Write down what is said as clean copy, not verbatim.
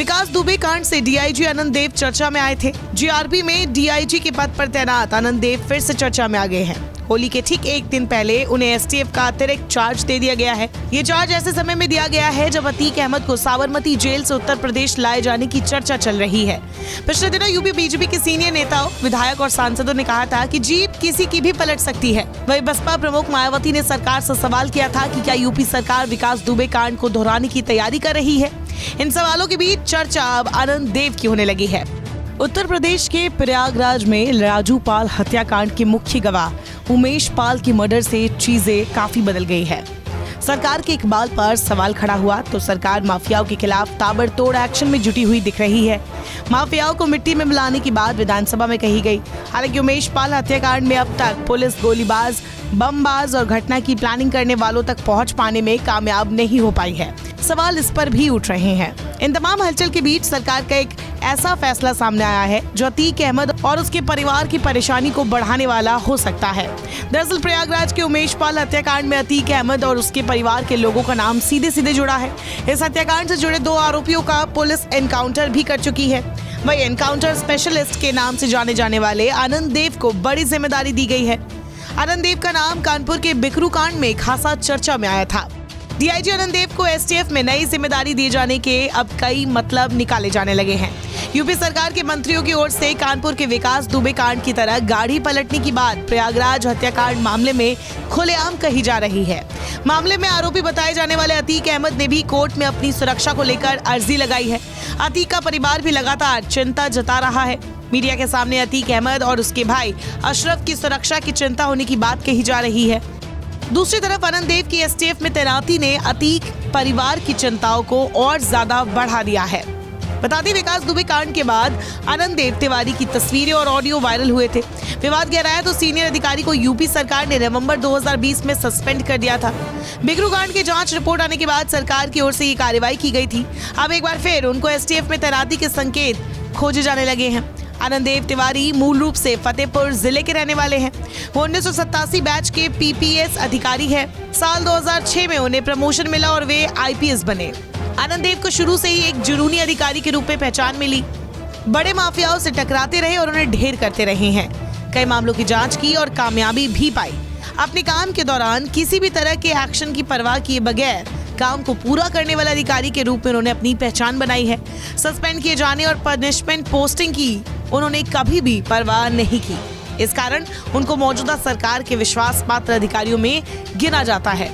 विकास दुबे कांड से डीआईजी आनंद देव चर्चा में आए थे। जीआरपी में डीआईजी के पद पर तैनात आनंद देव फिर से चर्चा में आ गए हैं। होली के ठीक एक दिन पहले उन्हें एसटीएफ का अतिरिक्त चार्ज दे दिया गया है। ये चार्ज ऐसे समय में दिया गया है जब अतीक अहमद को साबरमती जेल से उत्तर प्रदेश लाए जाने की चर्चा चल रही है। पिछले दिनों यूपी बीजेपी के सीनियर नेताओं, विधायक और सांसदों ने कहा था कि जीप किसी की भी पलट सकती है। वहीं बसपा प्रमुख मायावती ने सरकार से सवाल किया था कि क्या यूपी सरकार विकास दुबे कांड को दोहराने की तैयारी कर रही है। इन सवालों के बीच चर्चा अब आनंद देव की होने लगी है। उत्तर प्रदेश के प्रयागराज में राजू पाल हत्याकांड के मुख्य गवाह उमेश पाल की मर्डर से चीजें काफी बदल गई है। सरकार के इकबाल पर सवाल खड़ा हुआ तो सरकार माफियाओं के खिलाफ ताबड़तोड़ एक्शन में जुटी हुई दिख रही है। माफियाओं को मिट्टी में मिलाने की बात विधानसभा में कही गई। हालांकि उमेश पाल हत्याकांड में अब तक पुलिस गोलीबाज, बमबाज और घटना की प्लानिंग करने वालों तक पहुंच पाने में कामयाब नहीं हो पाई है। सवाल इस पर भी उठ रहे हैं। इन तमाम हलचल के बीच सरकार का एक ऐसा फैसला सामने आया है जो अतीक अहमद और उसके परिवार की परेशानी को बढ़ाने वाला हो सकता है। दरअसल प्रयागराज के उमेश पाल हत्याकांड में अतीक अहमद और उसके परिवार के लोगों का नाम सीधे सीधे जुड़ा है। इस हत्याकांड से जुड़े 2 आरोपियों का पुलिस एनकाउंटर भी कर चुकी है। वही एनकाउंटर स्पेशलिस्ट के नाम से जाने जाने वाले आनंद देव को बड़ी जिम्मेदारी दी गई है। आनंद देव का नाम कानपुर के बिकरू कांड में खासा चर्चा में आया था। डीआईजी आनंद देव को एसटीएफ में नई जिम्मेदारी दिए जाने के अब कई मतलब निकाले जाने लगे हैं। यूपी सरकार के मंत्रियों की ओर से कानपुर के विकास दुबे कांड की तरह गाड़ी पलटने की बात प्रयागराज हत्याकांड मामले में खुलेआम कही जा रही है। मामले में आरोपी बताए जाने वाले अतीक अहमद ने भी कोर्ट में अपनी सुरक्षा को लेकर अर्जी लगाई है। अतीक का परिवार भी लगातार चिंता जता रहा है। मीडिया के सामने अतीक अहमद और उसके भाई अशरफ की सुरक्षा की चिंता होने की बात कही जा रही है। दूसरी तरफ आनंद देव की एसटीएफ में तैनाती ने अतीक परिवार की चिंताओं को और ज्यादा बढ़ा दिया है। बता दें, विकास दुबे कांड के बाद आनंद देव तिवारी की तस्वीरें और ऑडियो वायरल हुए थे। विवाद गहराया तो सीनियर अधिकारी को यूपी सरकार ने नवंबर 2020 में सस्पेंड कर दिया था। बिकरू कांड की जांच रिपोर्ट आने के बाद सरकार की ओर से ये कार्रवाई की गई थी। अब एक बार फिर उनको एसटीएफ में तैनाती के संकेत खोजे जाने लगे हैं। आनंद देव तिवारी मूल रूप से फतेहपुर जिले के रहने वाले हैं। वो 1987 बैच के पीपीएस अधिकारी है। साल 2006 में उन्हें प्रमोशन मिला और वे आईपीएस बने। आनंद देव को शुरू से ही एक जुनूनी अधिकारी के रूप में पहचान मिली। बड़े माफियाओं से टकराते रहे और उन्हें ढेर करते रहे हैं। कई मामलों की जांच की और कामयाबी भी पाई। अपने काम के दौरान किसी भी तरह के एक्शन की परवाह किए बगैर काम को पूरा करने वाले अधिकारी के रूप में उन्होंने अपनी पहचान बनाई है। सस्पेंड किए जाने और पनिशमेंट पोस्टिंग की उन्होंने कभी भी परवाह नहीं की। इस कारण उनको मौजूदा सरकार के विश्वास पात्र अधिकारियों में गिना जाता है।